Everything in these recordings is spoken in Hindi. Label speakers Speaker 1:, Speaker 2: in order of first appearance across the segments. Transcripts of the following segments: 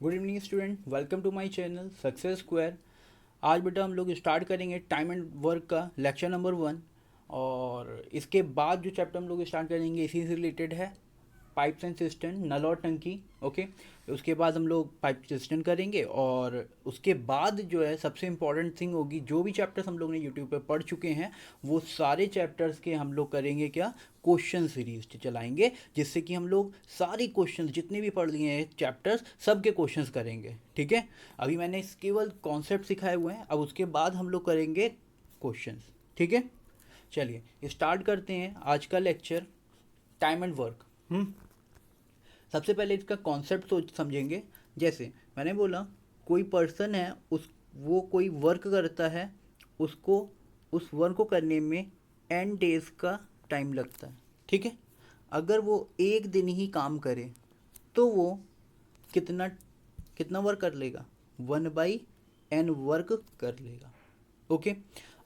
Speaker 1: Good evening student, welcome to my channel success square. आज बेटा हम लोग स्टार्ट करेंगे टाइम एंड वर्क का लेक्चर नंबर 1। और इसके बाद जो चैप्टर हम लोग स्टार्ट करेंगे इसी से रिलेटेड है, पाइप्स एंड सिस्टम, नल और टंकी। ओके, उसके बाद हम लोग पाइप सिस्टम करेंगे और उसके बाद जो है सबसे इम्पॉर्टेंट थिंग होगी, जो भी चैप्टर्स हम लोग ने यूट्यूब पे पढ़ चुके हैं वो सारे चैप्टर्स के हम लोग करेंगे क्या, क्वेश्चन सीरीज चलाएंगे, जिससे कि हम लोग सारी क्वेश्चंस जितने भी पढ़ लिए हैं चैप्टर्स सब के क्वेश्चंस करेंगे। ठीक है, अभी मैंने केवल कॉन्सेप्ट सिखाए हुए हैं, अब उसके बाद हम लोग करेंगे क्वेश्चंस। ठीक है, चलिए स्टार्ट करते हैं आज का लेक्चर, टाइम एंड वर्क। सबसे पहले इसका कॉन्सेप्ट सोच समझेंगे। जैसे मैंने बोला, कोई पर्सन है, उस वो कोई वर्क करता है, उसको उस वर्क को करने में एन डेज का टाइम लगता है। ठीक है, अगर वो एक दिन ही काम करे तो वो कितना कितना वर्क कर लेगा, 1/n वर्क कर लेगा। ओके,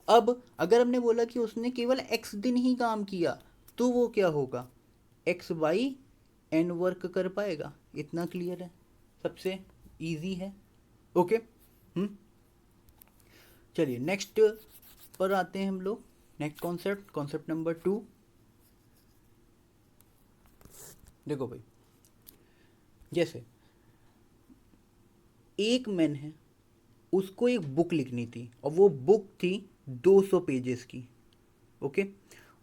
Speaker 1: अब अगर हमने बोला कि उसने केवल एक्स दिन ही काम किया तो वो क्या होगा, x/n वर्क कर पाएगा। इतना क्लियर है, सबसे इजी है। ओके, चलिए नेक्स्ट पर आते हैं हम लोग। Next concept, concept number 2। देखो भाई, जैसे एक मैन है, उसको एक बुक लिखनी थी और वो बुक थी 200 पेजेस की। ओके,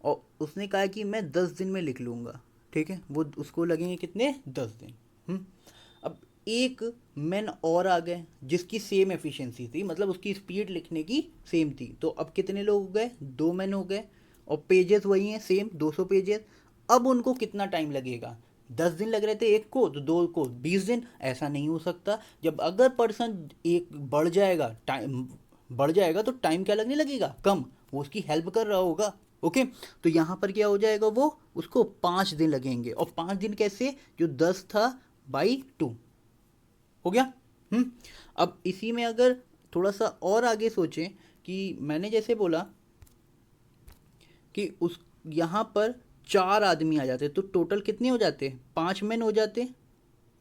Speaker 1: और उसने कहा कि मैं 10 दिन में लिख लूँगा। ठीक है, वो उसको लगेंगे कितने, 10 दिन। अब एक मैन और आ गए जिसकी सेम एफिशिएंसी थी, मतलब उसकी स्पीड लिखने की सेम थी, तो अब कितने लोग हो गए, 2 मैन हो गए, और पेजेस वही हैं सेम, 200 पेजेस। अब उनको कितना टाइम लगेगा, 10 दिन लग रहे थे एक को, तो दो को 20 दिन। ऐसा नहीं हो सकता। जब अगर पर्सन एक बढ़ जाएगा, टाइम बढ़ जाएगा तो टाइम क्या लगने लगेगा, कम, वो उसकी हेल्प कर रहा होगा। ओके, तो यहाँ पर क्या हो जाएगा, वो उसको 5 दिन लगेंगे। और 5 दिन कैसे, जो 10 था बाई 2 हो गया। अब इसी में अगर थोड़ा सा और आगे सोचें, कि मैंने जैसे बोला कि उस यहाँ पर 4 आदमी आ जाते तो टोटल कितने हो जाते, 5 मैन हो जाते।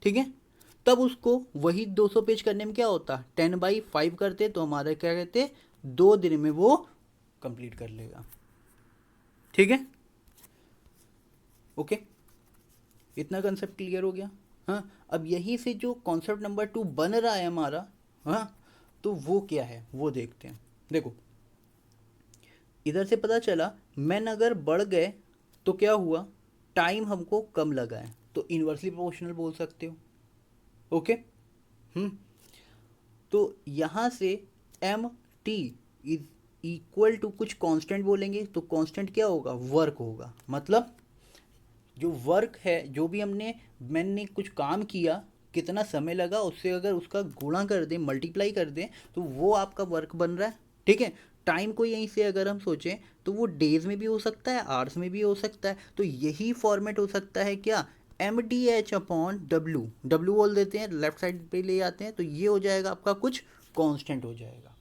Speaker 1: ठीक है, तब उसको वही 200 पेज करने में क्या होता, 10/5 करते तो हमारा क्या कहते, 2 दिन में वो कंप्लीट कर लेगा। ठीक है, ओके, इतना कंसेप्ट क्लियर हो गया। हाँ, अब यहीं से जो कॉन्सेप्ट नंबर 2 बन रहा है हमारा, हाँ, तो वो क्या है वो देखते हैं। देखो, इधर से पता चला मैन अगर बढ़ गए तो क्या हुआ, टाइम हमको कम लगा है, तो इन्वर्सली प्रोपोर्शनल बोल सकते हो। ओके, हम्म तो यहाँ से M T is equal to कुछ कांस्टेंट बोलेंगे, तो कांस्टेंट क्या होगा, वर्क होगा। मतलब जो वर्क है, जो भी मैंने कुछ काम किया, कितना समय लगा, उससे अगर उसका गुणा कर दें, मल्टीप्लाई कर दें, तो वो आपका वर्क बन रहा है। ठीक है, टाइम को यहीं से अगर हम सोचें तो वो डेज में भी हो सकता है, आवर्स में भी हो सकता है, तो यही फॉर्मेट हो सकता है क्या, MDH/W, डब्ल्यू बोल देते हैं, लेफ्ट साइड पे ले आते हैं, तो ये हो जाएगा आपका कुछ कांस्टेंट हो जाएगा।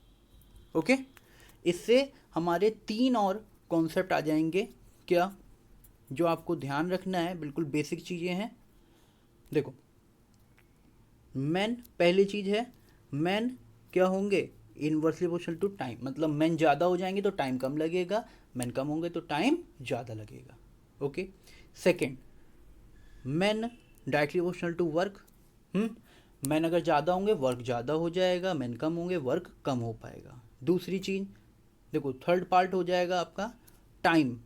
Speaker 1: ओके, इससे हमारे 3 और कॉन्सेप्ट आ जाएंगे क्या, जो आपको ध्यान रखना है, बिल्कुल बेसिक चीज़ें हैं। देखो, मैन पहली चीज़ है, मैन क्या होंगे, इन्वर्सली प्रोपोर्शनल टू टाइम, मतलब मैन ज़्यादा हो जाएंगे तो टाइम कम लगेगा, मैन कम होंगे तो टाइम ज़्यादा लगेगा। Okay, second, man directly proportional to work. Man अगर ज़्यादा होंगे वर्क ज़्यादा हो जाएगा, मैन कम होंगे वर्क कम हो पाएगा। दूसरी चीज़, देखो थर्ड पार्ट हो जाएगा आपका टाइम।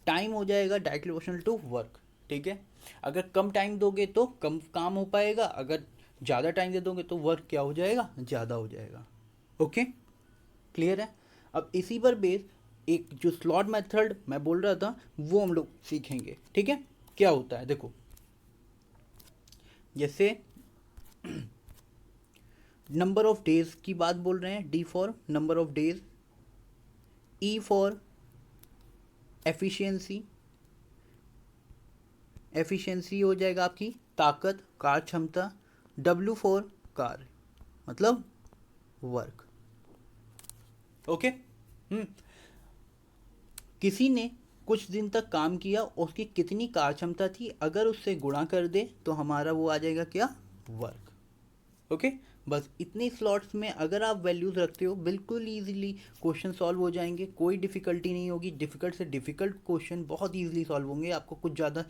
Speaker 1: टाइम हो जाएगा डायरेक्टली प्रोपोर्शनल टू वर्क। ठीक है, अगर कम टाइम दोगे तो कम काम हो पाएगा, अगर ज़्यादा टाइम दे दोगे तो वर्क क्या हो जाएगा, ज़्यादा हो जाएगा। ओके, क्लियर है। अब इसी पर बेस एक जो स्लॉट मेथड मैं बोल रहा था वो हम लोग सीखेंगे। ठीक है, क्या होता है, देखो जैसे नंबर ऑफ डेज की बात बोल रहे हैं, D for number of days, E for efficiency, efficiency हो जाएगा आपकी ताकत, कार्य क्षमता। डब्ल्यू फॉर कार्य, मतलब वर्क। ओके, किसी ने कुछ दिन तक काम किया, उसकी कितनी कार्य क्षमता थी, अगर उससे गुणा कर दे तो हमारा वो आ जाएगा क्या, वर्क। ओके। बस इतने स्लॉट्स में अगर आप वैल्यूज़ रखते हो बिल्कुल ईजिली क्वेश्चन सॉल्व हो जाएंगे, कोई डिफ़िकल्टी नहीं होगी। डिफ़िकल्ट से डिफ़िकल्ट क्वेश्चन बहुत ईजिली सॉल्व होंगे, आपको कुछ ज़्यादा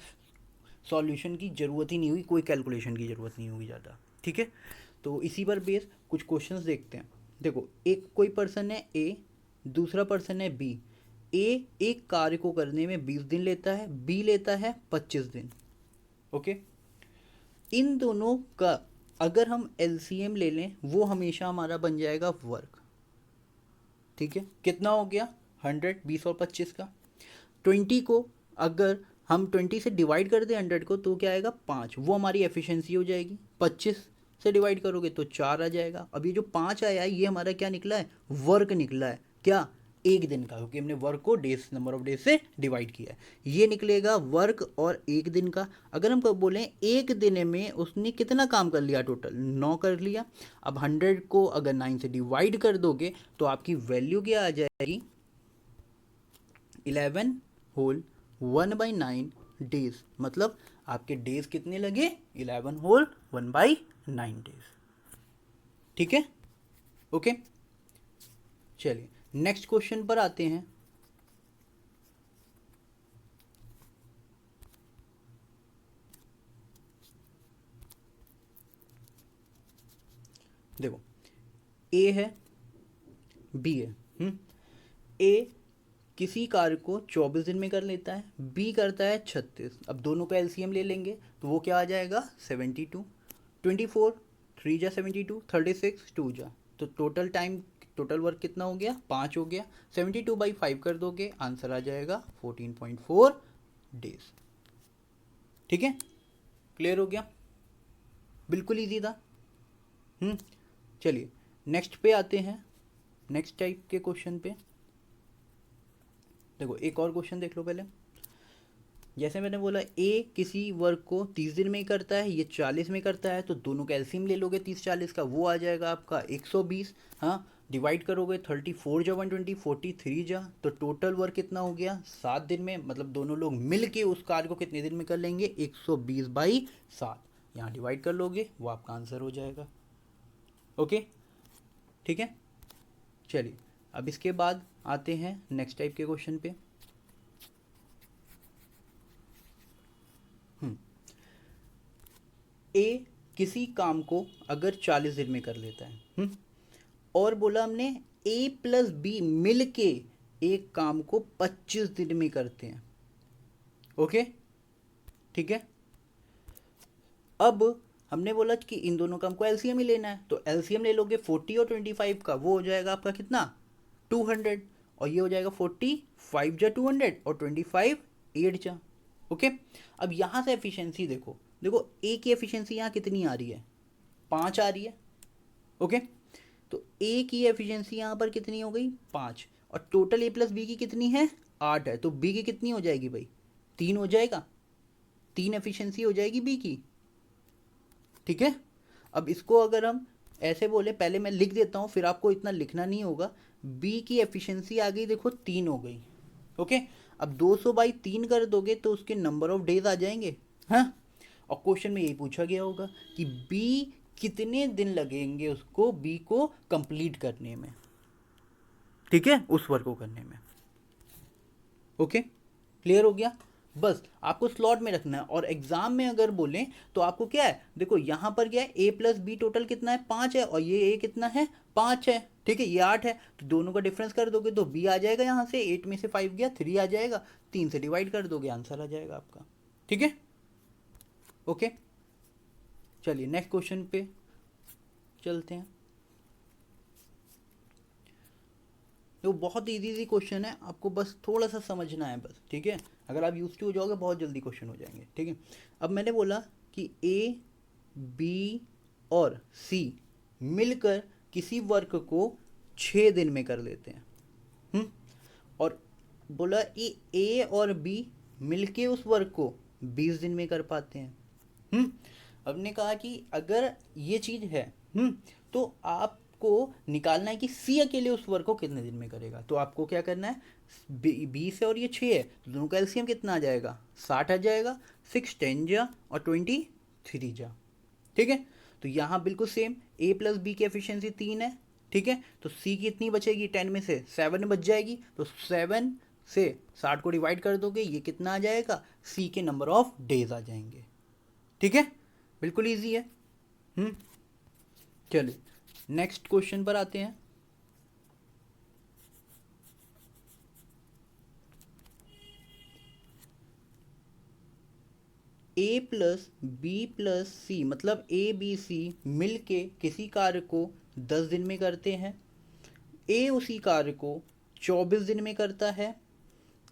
Speaker 1: सॉल्यूशन की ज़रूरत ही नहीं होगी, कोई कैलकुलेशन की ज़रूरत नहीं होगी ज़्यादा, ठीक है। तो इसी पर बेस कुछ क्वेश्चंस देखते हैं। देखो, एक कोई पर्सन है ए, दूसरा पर्सन है बी। ए एक कार्य को करने में 20 दिन लेता है, बी लेता है 25 दिन। ओके, इन दोनों का अगर हम एलसीएम ले लें वो हमेशा हमारा बन जाएगा वर्क, ठीक है। कितना हो गया 100, 20 और 25 का। 20 को अगर हम 20 से डिवाइड कर दें 100 को तो क्या आएगा 5, वो हमारी एफिशिएंसी हो जाएगी। 25 से डिवाइड करोगे तो 4 आ जाएगा। अब ये जो 5 आया है ये हमारा क्या निकला है, वर्क निकला है। क्या, एक दिन का, क्योंकि हमने वर्क को डेज, नंबर ऑफ डेज से डिवाइड किया है। ये निकलेगा वर्क और एक दिन का। अगर हम कब बोलें एक दिन में उसने कितना काम कर लिया, टोटल 9 कर लिया। अब 100 को अगर 9 से डिवाइड कर दोगे तो आपकी वैल्यू क्या आ जाएगी, 11 होल 1/9 डेज। मतलब आपके डेज कितने लगे, 11 होल 1/9 डेज, ठीक है। ओके, चलिए नेक्स्ट क्वेश्चन पर आते हैं। देखो, ए है, बी है। ए किसी कार्य को 24 दिन में कर लेता है, बी करता है 36। अब दोनों का एलसीएम ले लेंगे तो वो क्या आ जाएगा 72। 24 3 जा 72, 36 2 जा, तो टोटल टाइम, टोटल वर्क कितना हो गया 5 हो गया। 72/5 कर दोगे आंसर आ जाएगा 14.4 डेज, ठीक है। क्लियर हो गया, बिल्कुल ईजी था। चलिए नेक्स्ट पे आते हैं, नेक्स्ट टाइप के क्वेश्चन पे। देखो एक और क्वेश्चन देख लो पहले। जैसे मैंने बोला ए किसी वर्क को 30 दिन में ही करता है, ये 40 में करता है, तो दोनों का एलसीएम ले लोगे 30-40 का, वो आ जाएगा आपका 120। हाँ, डिवाइड करोगे 34 जा 120, 43 जा, तो टोटल वर्क कितना हो गया 7 दिन में। मतलब दोनों लोग मिल के उस कार्य को कितने दिन में कर लेंगे, 120/7। यहाँ डिवाइड कर लोगे वो आपका आंसर हो जाएगा। ओके, ठीक है। चलिए अब इसके बाद आते हैं नेक्स्ट टाइप के क्वेश्चन पे। ए किसी काम को अगर 40 दिन में कर लेता है, और बोला हमने ए प्लस बी मिल के एक काम को 25 दिन में करते हैं। ओके, ठीक है। अब हमने बोला कि इन दोनों का हमको एलसीएम ही लेना है, तो एलसीएम ले लोगे 40 और 25 का, वो हो जाएगा आपका कितना 200, और ये हो जाएगा 45 जा 200 और 25 8 जा। ओके, अब यहाँ से एफिशिएंसी देखो, देखो ए की एफिशिएंसी यहाँ कितनी आ रही है 5 आ रही है। ओके, तो ए की एफिशिएंसी यहाँ पर कितनी हो गई 5, और टोटल ए प्लस बी की कितनी है 8 है, तो बी की कितनी हो जाएगी भाई 3 हो जाएगा, 3 एफिशिएंसी हो जाएगी बी की, ठीक है। अब इसको अगर हम ऐसे बोले, पहले मैं लिख देता हूँ फिर आपको इतना लिखना नहीं होगा। बी की एफिशिएंसी आ गई देखो 3 हो गई। ओके, अब 200/3 कर दोगे तो उसके नंबर ऑफ डेज आ जाएंगे। हाँ, और क्वेश्चन में यही पूछा गया होगा कि बी कितने दिन लगेंगे उसको बी को कंप्लीट करने में, ठीक है, उस वर्क को करने में। ओके, क्लियर हो गया। बस आपको स्लॉट में रखना है, और एग्जाम में अगर बोलें तो आपको क्या है, देखो यहाँ पर क्या है ए प्लस बी टोटल कितना है 5 है, और ये ए कितना है 5 है, ठीक है, ये 8 है, तो दोनों का डिफरेंस कर दोगे तो बी आ जाएगा, यहाँ से 8 में से 5 गया 3 आ जाएगा, 3 से डिवाइड कर दोगे आंसर आ जाएगा आपका, ठीक है। ओके, चलिए नेक्स्ट क्वेश्चन पे चलते हैं। वो बहुत इजी क्वेश्चन है, आपको बस थोड़ा सा समझना है बस, ठीक है। अगर आप यूज टू हो जाओगे बहुत जल्दी क्वेश्चन हो जाएंगे, ठीक है। अब मैंने बोला कि ए बी और सी मिलकर किसी वर्क को 6 दिन में कर लेते हैं, और बोला कि ए और बी मिलके उस वर्क को 20 दिन में कर पाते हैं। अब ने कहा कि अगर ये चीज़ है, तो आपको निकालना है कि सी अकेले उस वर्क को कितने दिन में करेगा। तो आपको क्या करना है, 20 है और ये 6 है, तो दोनों का एलसीएम कितना आ जाएगा 60 आ जाएगा, 6 10 जा और 23 जा, ठीक है। तो यहाँ बिल्कुल सेम ए प्लस बी की एफिशिएंसी 3 है, ठीक है। तो सी कितनी बचेगी, 10 में से 7 बच जाएगी, तो 7 से 60 को डिवाइड कर दोगे, ये कितना आ जाएगा, सी के नंबर ऑफ डेज आ जाएंगे, ठीक है। बिल्कुल ईजी है। चलिए नेक्स्ट क्वेश्चन पर आते हैं। ए प्लस बी प्लस सी मतलब ए बी सी मिल के किसी कार्य को 10 दिन में करते हैं। ए उसी कार्य को 24 दिन में करता है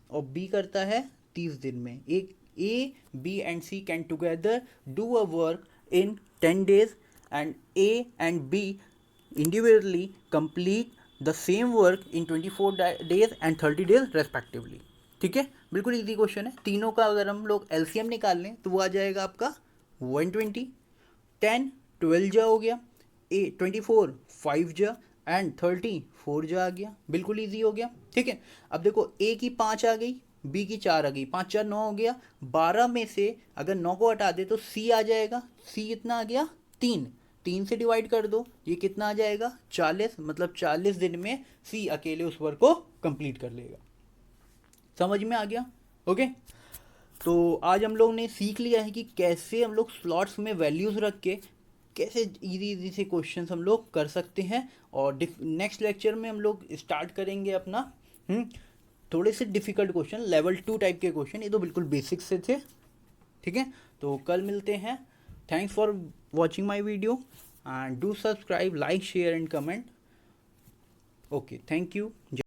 Speaker 1: और बी करता है 30 दिन में। एक A B and C can together do a work in 10 days and A and B individually complete the same work in 24 days and 30 days respectively, ठीक है। बिल्कुल इजी क्वेश्चन है। तीनों का अगर हम लोग एलसीएम निकाल लें तो वो आ जाएगा आपका 120, 10 12 जा हो गया, 24 5 जा एंड 30 4 जा आ गया। बिल्कुल इजी हो गया, ठीक है। अब देखो ए की 5 आ गई, बी की 4 आ गई, 5 4 9 हो गया। 12 में से अगर 9 को हटा दे तो सी आ जाएगा। सी कितना आ गया, 3, 3 से डिवाइड कर दो, ये कितना आ जाएगा 40, मतलब 40 दिन में सी अकेले उस वर्क को कंप्लीट कर लेगा। समझ में आ गया, ओके। तो आज हम लोग ने सीख लिया है कि कैसे हम लोग स्लॉट्स में वैल्यूज़ रख के कैसे इजी इजी से क्वेश्चंस हम लोग कर सकते हैं। और नेक्स्ट लेक्चर में हम लोग स्टार्ट करेंगे अपना थोड़े से डिफ़िकल्ट क्वेश्चन, लेवल 2 टाइप के क्वेश्चन। ये तो बिल्कुल बेसिक से थे, ठीक है। तो कल मिलते हैं। Thanks for watching my video and do subscribe, like, share and comment. Okay, thank you.